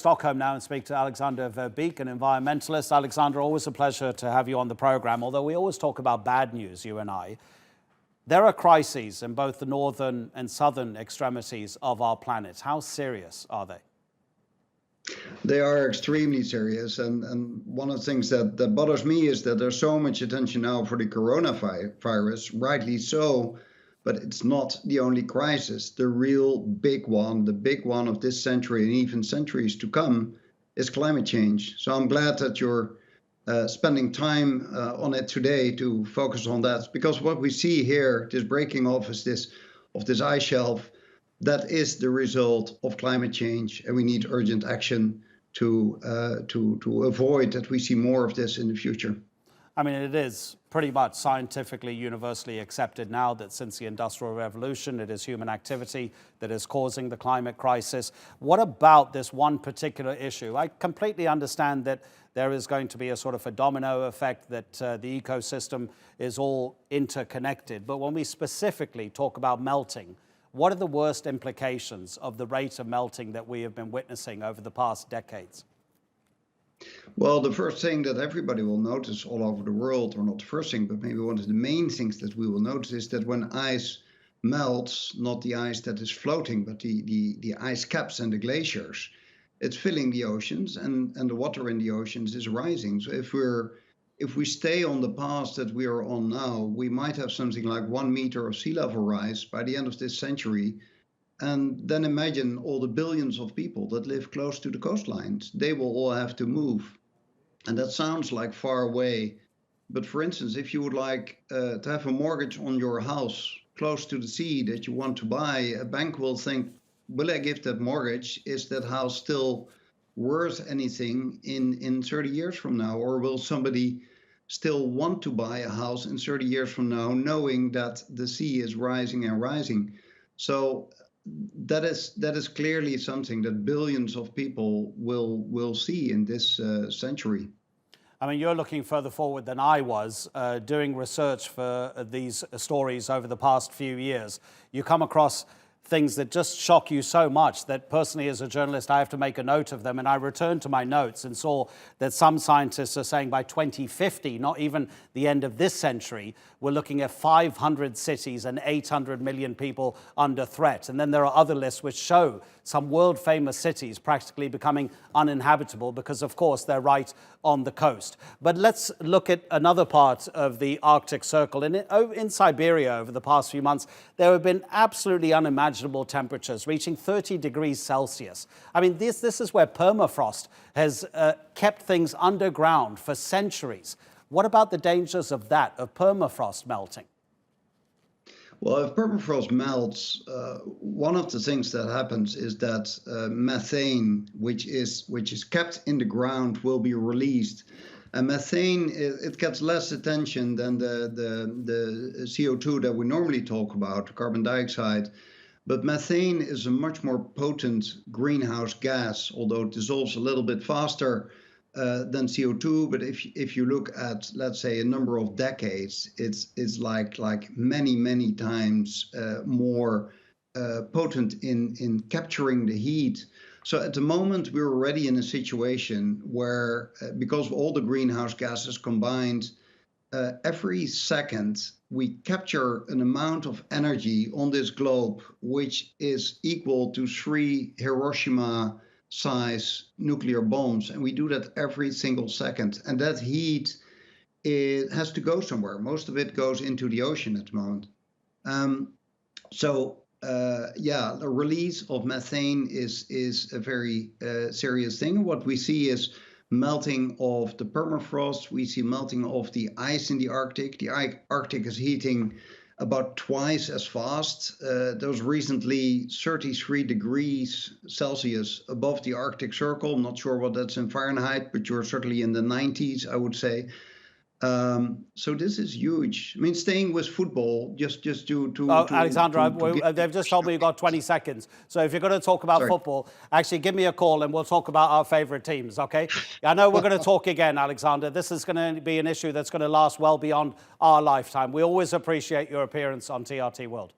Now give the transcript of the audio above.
Stockholm now and speak to Alexander Verbeek, an environmentalist. Alexander, always a pleasure to have you on the program. Although we always talk about bad news, you and I, there are crises in both the northern and southern extremities of our planet. How serious are they? They are extremely serious. And one of the things that bothers me is that there's so much attention now for the coronavirus, rightly so. But it's not the only crisis. The real big one, the big one of this century and even centuries to come, is climate change. So I'm glad that you're spending time on it today to focus on that, because what we see here, this breaking off is of this ice shelf, that is the result of climate change, and we need urgent action to avoid that we see more of this in the future. I mean, it is pretty much scientifically universally accepted now that since the Industrial Revolution, it is human activity that is causing the climate crisis. What about this one particular issue? I completely understand that there is going to be a sort of a domino effect, that the ecosystem is all interconnected. But when we specifically talk about melting, what are the worst implications of the rate of melting that we have been witnessing over the past decades? Well, the first thing that everybody will notice all over the world, or not the first thing, but maybe one of the main things that we will notice, is that when ice melts, not the ice that is floating, but the ice caps and the glaciers, it's filling the oceans, and the water in the oceans is rising. So if we stay on the path that we are on now, we might have something like 1 meter of sea level rise by the end of this century. And then imagine all the billions of people that live close to the coastlines. They will all have to move. And that sounds like far away. But for instance, if you would like to have a mortgage on your house close to the sea that you want to buy, a bank will think, will I give that mortgage? Is that house still worth anything in 30 years from now? Or will somebody still want to buy a house in 30 years from now, knowing that the sea is rising and rising? So that is clearly something that billions of people will see in this century. I mean, you're looking further forward than I was doing research for these stories over the past few years. You come across things that just shock you so much that personally as a journalist I have to make a note of them, and I returned to my notes and saw that some scientists are saying by 2050, not even the end of this century, we're looking at 500 cities and 800 million people under threat. And then there are other lists which show some world famous cities practically becoming uninhabitable because of course they're right on the coast. But let's look at another part of the Arctic Circle. In Siberia over the past few months, there have been absolutely unimaginable temperatures reaching 30 degrees Celsius. I mean, this is where permafrost has kept things underground for centuries. What about the dangers of that, of permafrost melting? Well, if permafrost melts, one of the things that happens is that methane, which is kept in the ground, will be released. And methane, it gets less attention than the CO2 that we normally talk about, carbon dioxide. But methane is a much more potent greenhouse gas, although it dissolves a little bit faster than CO2. But if you look at, let's say, a number of decades, it's like many times more potent in capturing the heat. So at the moment, we're already in a situation where, because of all the greenhouse gases combined, every second we capture an amount of energy on this globe which is equal to 3 Hiroshima-size nuclear bombs, and we do that every single second. And that heat, it has to go somewhere. Most of it goes into the ocean at the moment. Yeah, the release of methane is a very serious thing. What we see is melting of the permafrost. We see melting of the ice in the Arctic. The Arctic is heating about twice as fast. There was recently 33 degrees Celsius above the Arctic Circle. I'm not sure what that's in Fahrenheit, but you're certainly in the 90s, I would say. So this is huge. I mean, staying with football, just Alexander, they've just told me you've got 20 seconds. So if you're going to talk about football, actually give me a call and we'll talk about our favorite teams, okay? I know we're going to talk again, Alexander. This is going to be an issue that's going to last well beyond our lifetime. We always appreciate your appearance on TRT World.